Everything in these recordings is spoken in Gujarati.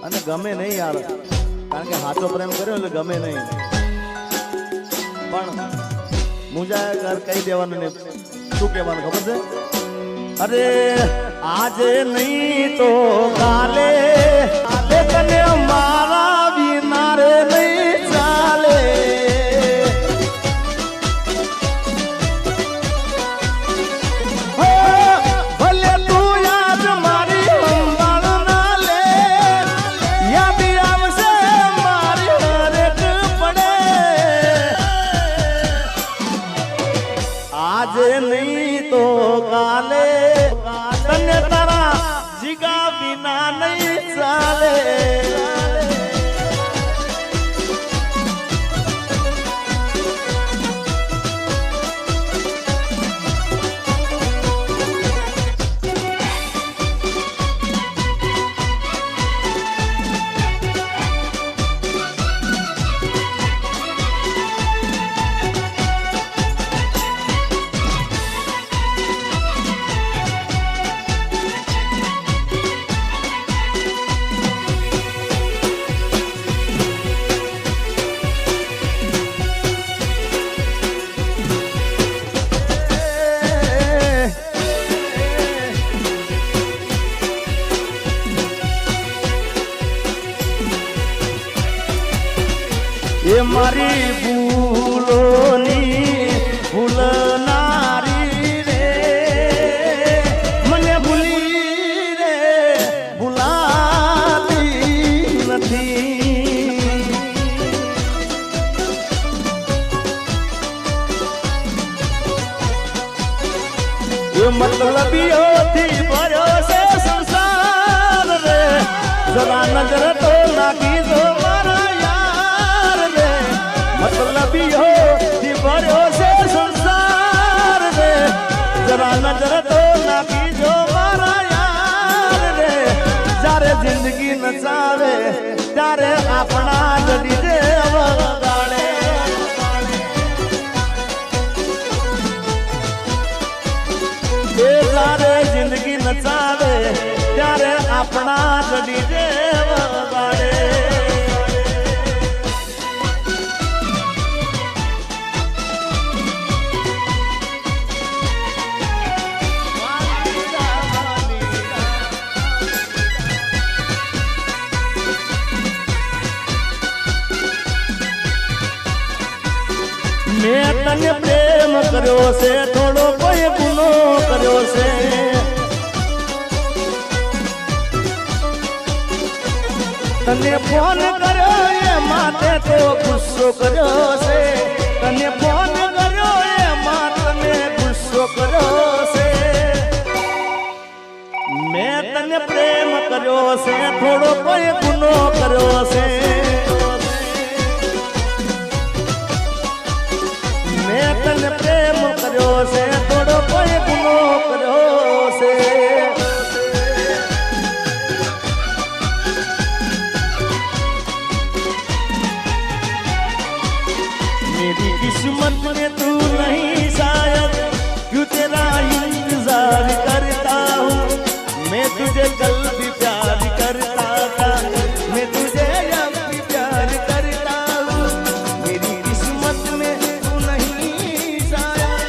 અને ગમે નહીં યાર, કારણ કે સાચો પ્રેમ કર્યો એટલે ગમે નહીં, પણ મુજા કહી દેવાનું ને શું કહેવાનું ખબર છે? અરે આજે નહીં તો કાલે તને મારા વિના રે નહીં ચાલે. ભલે તું યાદ મારી સંભાળ ના લે, યાદ આવશે મારી હરેક પડે. આજે નહીં તો કાલે તને તારા જીગા વિના નહીં ચાલે. એ મારી ભૂલોની ભૂલનારી રે, મને ભૂલી રે ભૂલાતી નથી. એ મતલબીઓથી ભર્યો છે સંસાર રે, જરા નજર તો નાખી દો મારા યાર રે. મતલબીઓથી ભર્યો છે સંસાર રે, જરા નજર તો નાખી દો મારા યાર રે. જ્યારે જિંદગી નચાવે ત્યારે આપણા જડી જે વગાડે. એ જ્યારે જિંદગી નચાવે ત્યારે આપણા જડી જે વગાડે. મેં તને પ્રેમ કર્યો છે, થોડો કોઈ ગુનો કર્યો છે. તને ફોન કર્યો એ માટે તો ગુસ્સો કર્યો છે. તને ફોન કર્યો એ માટે ગુસ્સો કર્યો છે. મેં તને પ્રેમ કર્યો છે, થોડો કોઈ ગુનો કર્યો છે. મેં તને પ્રેમ કર્યો છે, થોડો કોઈ ગુનો કર્યો છે. मेरी किस्मत में तू नहीं शायद, क्यों तेरा इंतजार करता हूँ. मैं तुझे कल भी प्यार करता था, मैं तुझे अब भी प्यार करता हूँ. मेरी किस्मत में तू नहीं शायद.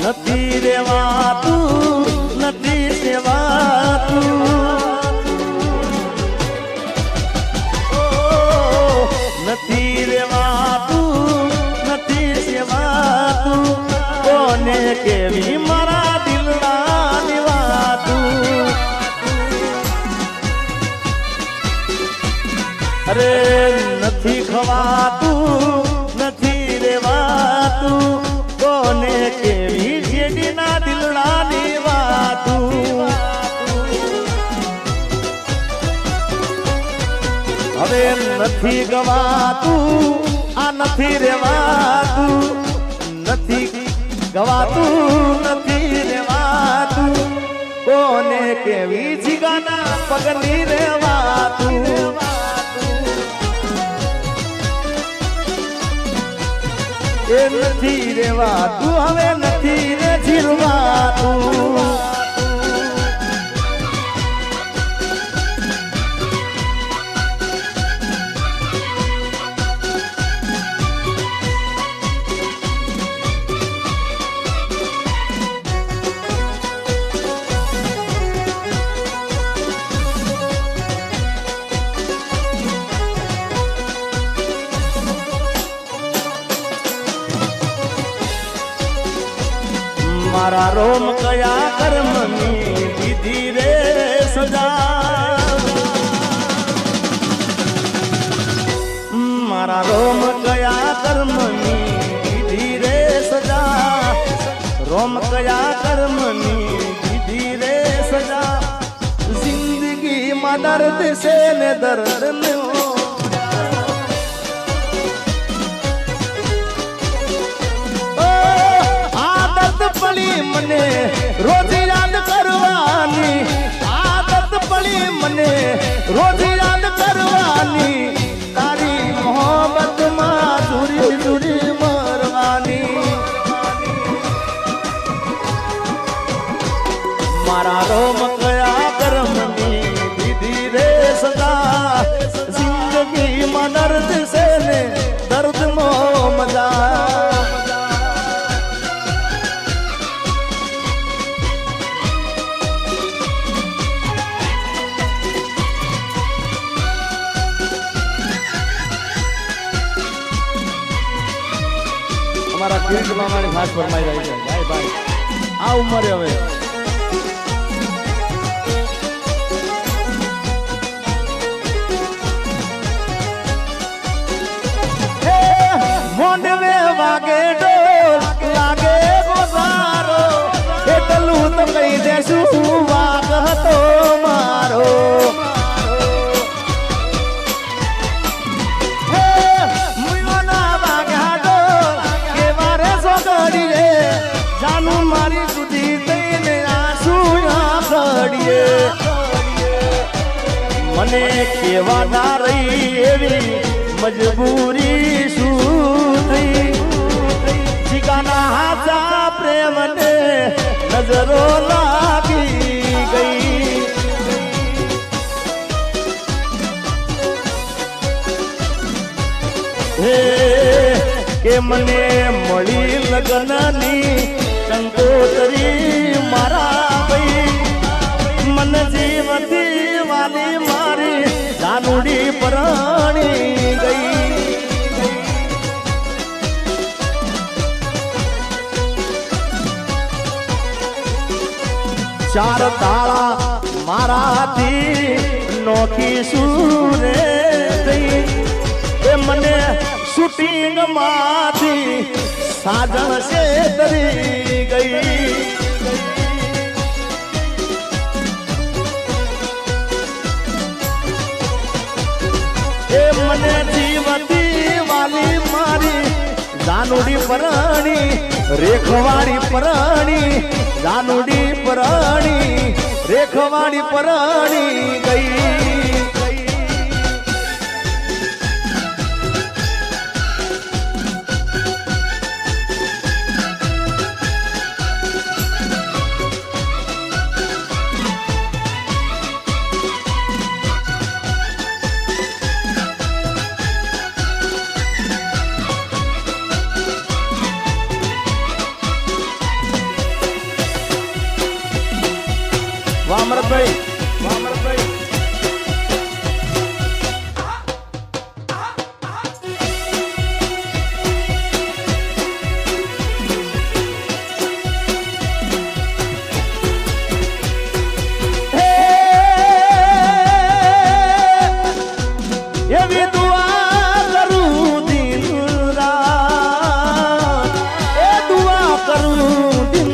નથી રેવાતું, નથી સેવાતું. નથી રેવાતું, નથી સેવાતું. કોને કેવી મારા દિલના નિવાતું. અરે નથી ખવાતું, નથી રેવાતું. કોને કેવી જેડીના દિલડાની વાતું. નથી ગવાતું આ નથી રેવાતું નથી ગવાતું નથી રેવાતું કોને કેવી જીગાના પગની રેવાતું એ નથી રેવાતું હવે નથી રે જીરવાતું મારા રોમ કયા કર્મની દીધી રે સજા મારા રોમ કયા કર્મની દીધી રે સજા રોમ કયા કર્મની દીધી રે સજા જિંદગીમાં દર્દ છે ને દર્દ નો મને રોજ યાદ કરવાની આદત પડી મને રોજ યાદ કરવાની તારી મોહબ્બતમાં દૂરી દૂરી મરવાની મારા રોમ કયા કર્મની દીધી રે સદા જિંદગીમાં દર્દ છે ને દર્દમાં મજા મારા કિરીટ મામાની ભાષ ફરમાઈ રહી છે ભાઈ ભાઈ આ ઉંમરે હવે મોંડવે વાગે ડોલ લાગે ગોસારો એટલું તો કહી દેશું વાગ હતો મારો જાનું મારી સુધી થઈને આંસુ આખડીએ મને કેવા ના રહી એવી મજબૂરી શું થઈ જીગાના હાચા પ્રેમને નજરો લાગી ગઈ હે કે મને મળી લગ્નની કંકોતરી મારા ભાઈ મન જીવતી વાલી મારી જાનુડી પરણી ગઈ ચાર તાળા મારાથી નોખી સુરે થઈ એ મને શૂટિંગ માંથી સાજણ છે તરી ગઈ એ મને જીવતી વાલી મારી જાનુડી પરણી રેખવાડી પરણી જાનુડી પરણી રેખવાડી પરણી ગઈ વામરભાઈ વામરભાઈ એવી દુઆ કરું દિન રાત એ દુઆ કરું દિન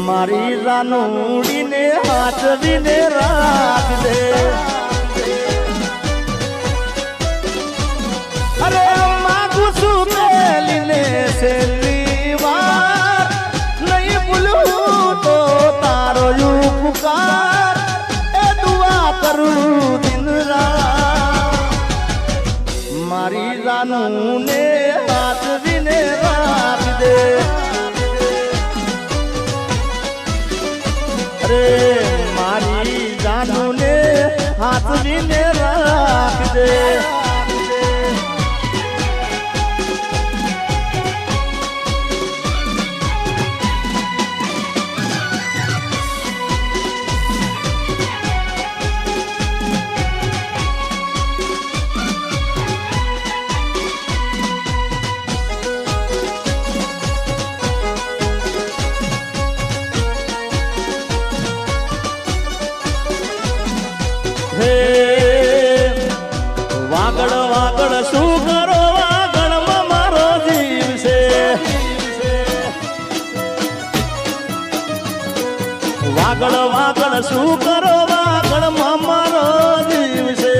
મારી રાનુડીને હાથવીને રાખજે અરે માગું છું પેલીને છેલ્લી વાર નહીં ભૂલું તો તારો ઉપકાર એ દુઆ કરું દિન રાત મારી જાનું ને હાથવીને રાખ દે અરે મારી જાનું ને હાથવીને રાખ દે વાગડ વાગડ શું કરો વાગડમાં મારો જીવ છે વાગડ વાગડ શું કરો વાગડમાં મારો જીવ છે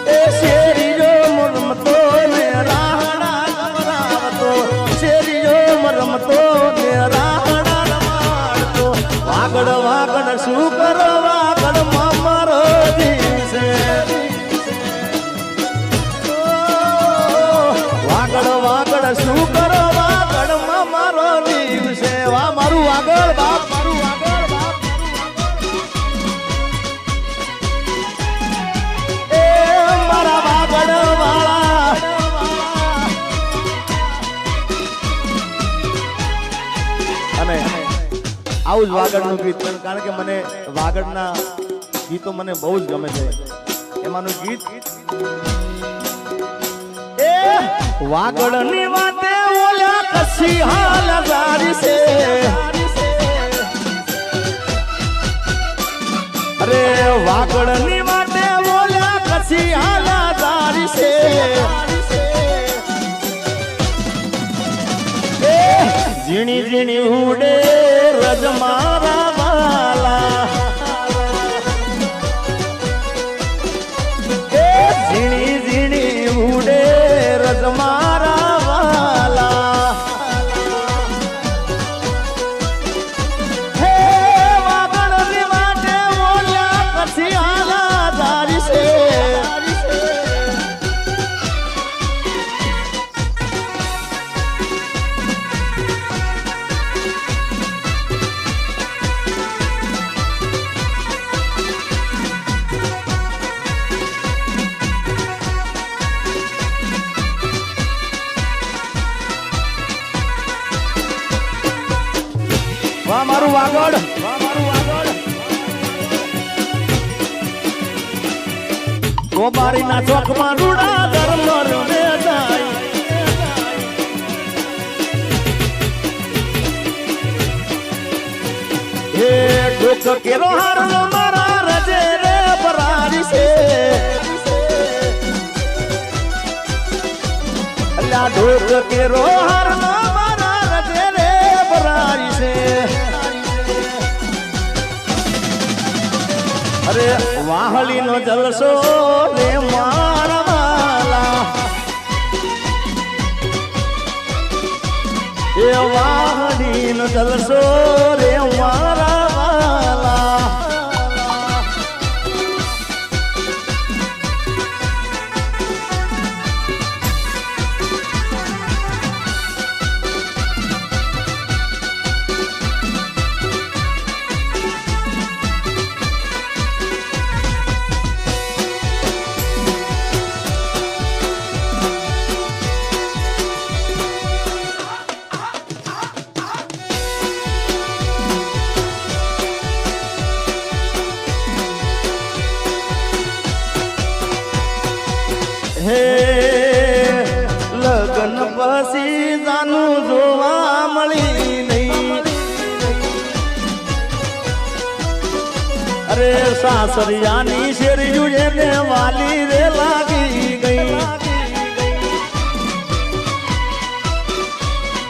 એ શેરીઓ મરમતો ને રાહડા ગમરાવતો શેરીઓ મરમતો ને રાહડા રમાડતો વાગડ વાગડ શું કરો વાગડમાં મારો જીવ છે વાગડ વાગડ શું કરો વાગડમાં મારો જીવ છે વા મારું વાગડ બાપ મારું વાગડ બાપ એ મારા વાગડ વાળા અને આવું જ વાગડનું ગીત કારણ કે મને વાગડના ગીતો મને બહુ જ ગમે છે એમાંનું ગીત એ વાગડની વાતે ઓલા કસી હાલ જારી છે અરે વાગડની વાતે ઓલા કસી હાલ જારી છે ઝીણી ઝીણી ઉડે રજ મારા વાલા ઝીણી ઝીણી ઉડે રજ મારા વાલા હે વાગડની વાટે ઓલ્યા પછી હાલા જારી છે વાહ મારું વાગડ વાહ મારું વાગડ ગોબારીના ચોકમાં રૂડા ધર્મર ને જાય હે ડોક કેરો હાર મારા રજે રે બરારી છે અલ્લા ડોક કેરો હાર મારા રજે રે બરારી છે અરે વાહલી નો જલસો રે મારા વાલા એ વાહલી નો જલસો રે મારા વાલા હે લગન પછી જાનું જોવા મળી નહીં અરે સાસરિયાની શેરીયું એને વાલી રે લાગી ગઈ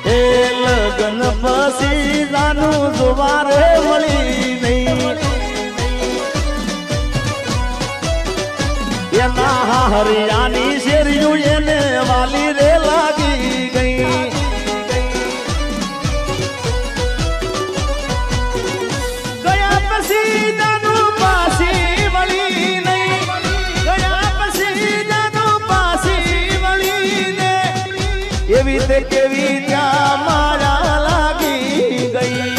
હે લગન પછી જાનું જોવા રે મળી નહીં હરિયાની શેરિયું એને વાલી રે લાગી ગઈ. ગયા પછી જાનું પાછી વળી નહીં, ગયા પછી જાનું પાછી વળી ને એવી તે કેવી ત્યાં મારા લાગી ગઈ.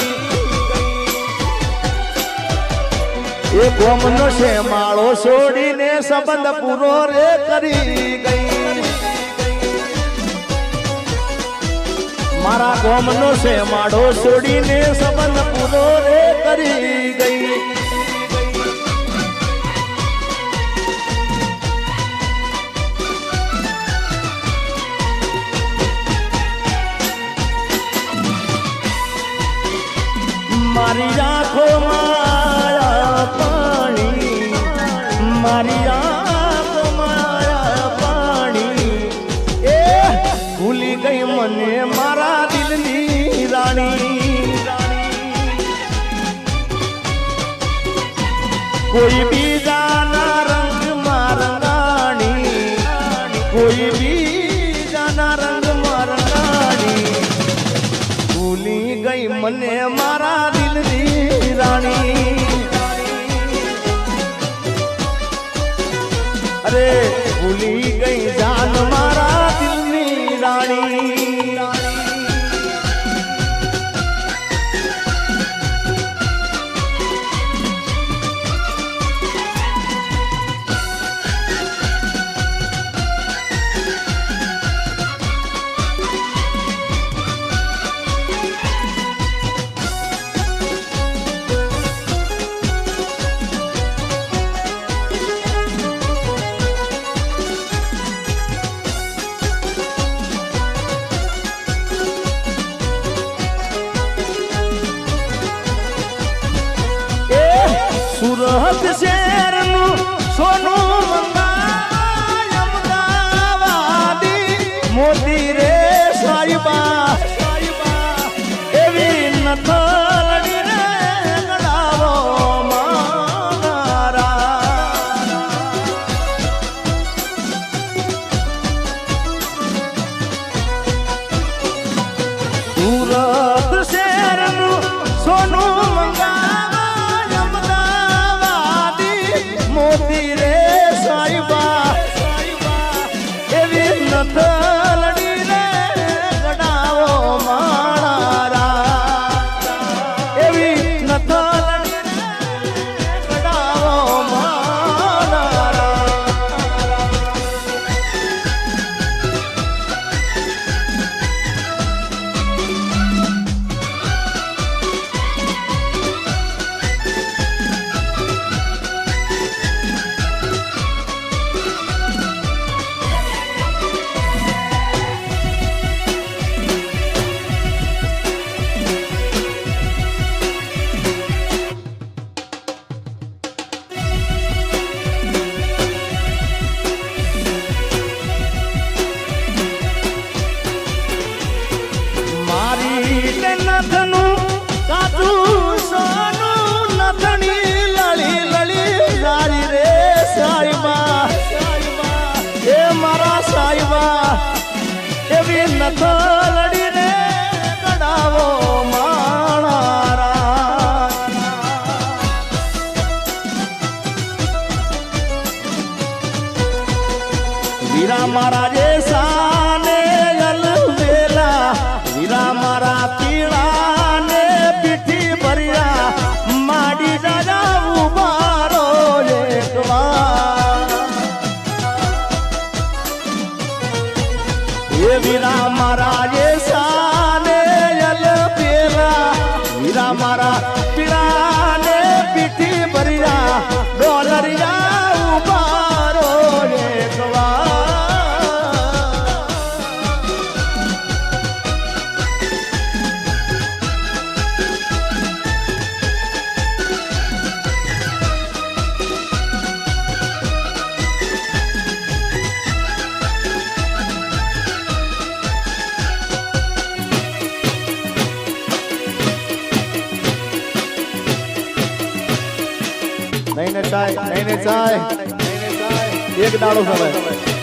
એ ગોમનો છે માળો છોડીને સંબંધ પૂરો રે કરી ગઈ. મારા ગોમનો છે માળો છોડીને સંબંધ પૂરો રે કરી ગઈ. મારી આંખોમાં પાણી, મારી આંખોમાં પાણી, એ ભૂલી ગઈ મને મારા દિલની રાણી. કોઈ બીજાના રંગમાં રંગાણી, કોઈ બીજાના રંગમાં રંગાણી, ભૂલી ગઈ મને મારા દિલની રાણી. અરે ભૂલી ગઈ જાન મારા દિલની રાણી. સુરત શહેરનું સોનું મંગાવાય અમદાવાદી મોતી રે સાહિબા, એવી નથલડી રે ગળાવો મારા. સુરત શહેરનું સોનું મંગાવાય મોતી રે સાહિબા, એવી નથલડી રે ગડાવો માળા, એવી નથલડી રે ગડાવો માળા. નથનું કાચું સોનું નથણી લળી લળી જારી રે સાહિબા, એ મારા સાહિબા, એવી નથલડી રે ગડાવો માળા. વીરા મારા જે સાને અલવેલા, વીરા મારા પીળા ને પીઠી ભર્યા, માડી દાદા ઉભારો એકવાર. એ વીરા મારા જે સાને અલવેલા, વીરા મારા પીળા ને પીઠી ભર્યા, ડોલરિયા ઉભારો એકવાર. નહીં ને ચાય, નહીં ને ચાય, નહીં ને ચાય. એક દાડો સવાય